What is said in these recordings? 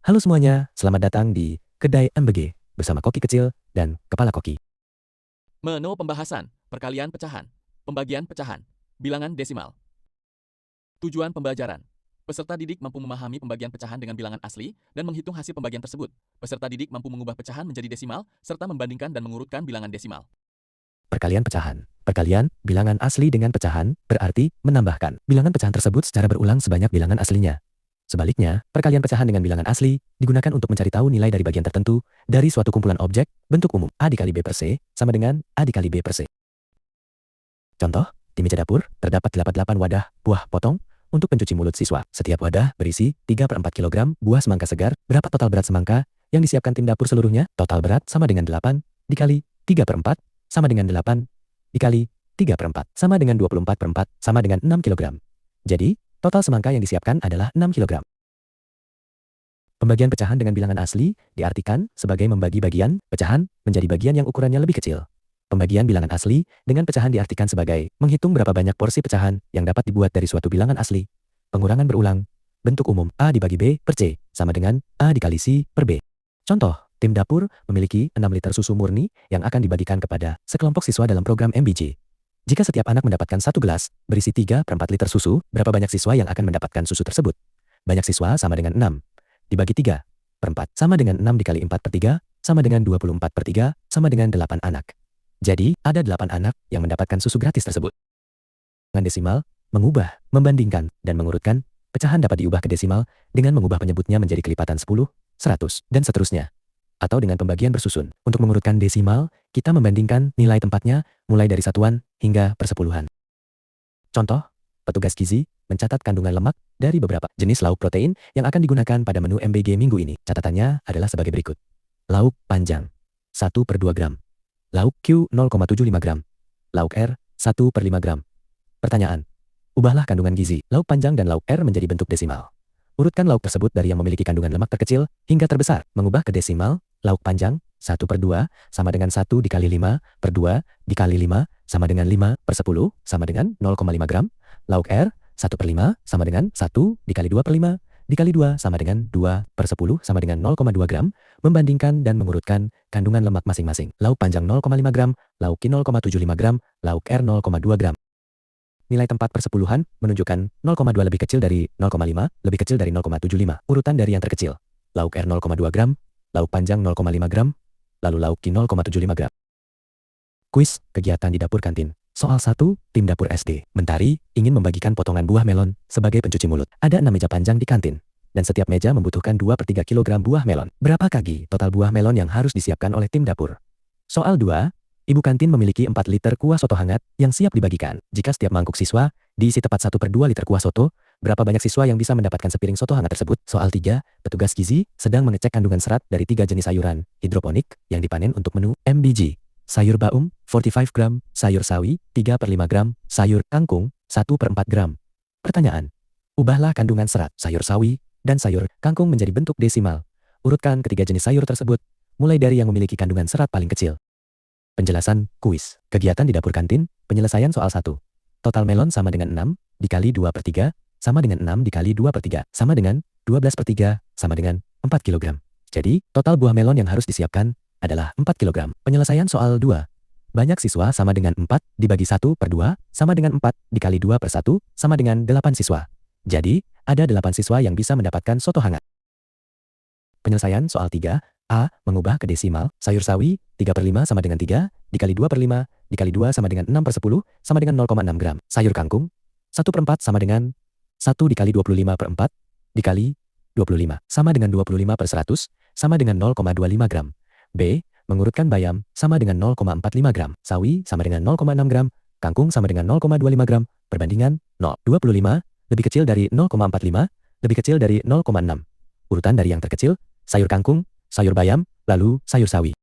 Halo semuanya, selamat datang di Kedai MBG bersama Koki Kecil dan Kepala Koki. Menu pembahasan, perkalian pecahan, pembagian pecahan, bilangan desimal. Tujuan pembelajaran. Peserta didik mampu memahami pembagian pecahan dengan bilangan asli dan menghitung hasil pembagian tersebut. Peserta didik mampu mengubah pecahan menjadi desimal serta membandingkan dan mengurutkan bilangan desimal. Perkalian pecahan. Perkalian bilangan asli dengan pecahan berarti menambahkan bilangan pecahan tersebut secara berulang sebanyak bilangan aslinya. Sebaliknya, perkalian pecahan dengan bilangan asli digunakan untuk mencari tahu nilai dari bagian tertentu dari suatu kumpulan objek bentuk umum A dikali B per C sama dengan A dikali B per C. Contoh, di meja dapur terdapat 88 wadah buah potong untuk pencuci mulut siswa. Setiap wadah berisi 3/4 kg buah semangka segar. Berapa total berat semangka yang disiapkan tim dapur seluruhnya? Total berat sama dengan 8 dikali 3/4 sama dengan 8 dikali 3/4 sama dengan 24/4 sama dengan 6 kg. Jadi, total semangka yang disiapkan adalah 6 kg. Pembagian pecahan dengan bilangan asli diartikan sebagai membagi bagian pecahan menjadi bagian yang ukurannya lebih kecil. Pembagian bilangan asli dengan pecahan diartikan sebagai menghitung berapa banyak porsi pecahan yang dapat dibuat dari suatu bilangan asli. Pengurangan berulang. Bentuk umum A dibagi B per C sama dengan A dikali C per B. Contoh, tim dapur memiliki 6 liter susu murni yang akan dibagikan kepada sekelompok siswa dalam program MBG. Jika setiap anak mendapatkan satu gelas berisi 3/4 liter susu, berapa banyak siswa yang akan mendapatkan susu tersebut? Banyak siswa sama dengan 6. Dibagi 3/4 sama dengan 6 dikali 4/3 sama dengan 24/3 sama dengan 8 anak. Jadi, ada 8 anak yang mendapatkan susu gratis tersebut. Dengan desimal, mengubah, membandingkan, dan mengurutkan, pecahan dapat diubah ke desimal dengan mengubah penyebutnya menjadi kelipatan 10, 100, dan seterusnya. Atau dengan pembagian bersusun. Untuk mengurutkan desimal, kita membandingkan nilai tempatnya mulai dari satuan hingga persepuluhan. Contoh, petugas gizi mencatat kandungan lemak dari beberapa jenis lauk protein yang akan digunakan pada menu MBG minggu ini. Catatannya adalah sebagai berikut. Lauk panjang, 1/2 gram. Lauk Q 0,75 gram. Lauk R 1/5 gram. Pertanyaan. Ubahlah kandungan gizi lauk panjang dan lauk R menjadi bentuk desimal. Urutkan lauk tersebut dari yang memiliki kandungan lemak terkecil hingga terbesar. Mengubah ke desimal, lauk panjang 1/2 sama dengan 1 dikali 5/2 dikali 5 sama dengan 5/10 sama dengan 0,5 gram. Lauk R 1/5 sama dengan 1 dikali 2/5 dikali 2 sama dengan 2/10 sama dengan 0,2 gram. Membandingkan dan mengurutkan kandungan lemak masing-masing. Lauk panjang 0,5 gram, lauk Q 0,75 gram, lauk R 0,2 gram. Nilai tempat persepuluhan menunjukkan 0,2 lebih kecil dari 0,5, lebih kecil dari 0,75. Urutan dari yang terkecil. Lauk R 0,2 gram, lauk panjang 0,5 gram, lalu lauk Q 0,75 gram. Kuis, kegiatan di dapur kantin. Soal 1, tim dapur SD. Mentari ingin membagikan potongan buah melon sebagai pencuci mulut. Ada 6 meja panjang di kantin, dan setiap meja membutuhkan 2/3 kg buah melon. Berapa kg total buah melon yang harus disiapkan oleh tim dapur? Soal 2, ibu kantin memiliki 4 liter kuah soto hangat yang siap dibagikan. Jika setiap mangkuk siswa diisi tepat 1/2 liter kuah soto, berapa banyak siswa yang bisa mendapatkan sepiring soto hangat tersebut? Soal 3, petugas gizi sedang mengecek kandungan serat dari 3 jenis sayuran hidroponik yang dipanen untuk menu MBG. Sayur baum, 45 gram, sayur sawi, 3/5 gram, sayur kangkung, 1/4 gram. Pertanyaan. Ubahlah kandungan serat sayur sawi dan sayur kangkung menjadi bentuk desimal. Urutkan ketiga jenis sayur tersebut, mulai dari yang memiliki kandungan serat paling kecil. Penjelasan, kuis, kegiatan di dapur kantin, penyelesaian soal 1. Total melon sama dengan 6, dikali 2/3, sama dengan 6 dikali 2/3, sama dengan 12/3, sama dengan 4 kg. Jadi, total buah melon yang harus disiapkan adalah 4 kg. Penyelesaian soal 2. Banyak siswa sama dengan 4 dibagi 1/2 sama dengan 4 dikali 2/1 sama dengan 8 siswa. Jadi, ada 8 siswa yang bisa mendapatkan soto hangat. Penyelesaian soal 3. A. Mengubah ke desimal. Sayur sawi 3/5 sama dengan 3 dikali 2/5 dikali 2 sama dengan 6/10 sama dengan 0,6 gram. Sayur kangkung 1/4 sama dengan 1 dikali 25/4 dikali 25 sama dengan 25/100 sama dengan 0,25 gram. B. Mengurutkan bayam sama dengan 0,45 gram. Sawi sama dengan 0,6 gram. Kangkung sama dengan 0,25 gram. Perbandingan 0. 25 lebih kecil dari 0,45, lebih kecil dari 0,6. Urutan dari yang terkecil, sayur kangkung, sayur bayam, lalu sayur sawi.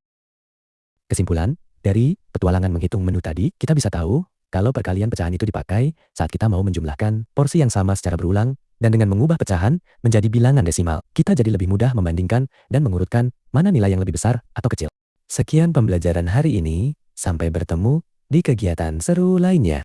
Kesimpulan, dari petualangan menghitung menu tadi, kita bisa tahu kalau perkalian pecahan itu dipakai saat kita mau menjumlahkan porsi yang sama secara berulang, dan dengan mengubah pecahan menjadi bilangan desimal, kita jadi lebih mudah membandingkan dan mengurutkan mana nilai yang lebih besar atau kecil. Sekian pembelajaran hari ini, sampai bertemu di kegiatan seru lainnya.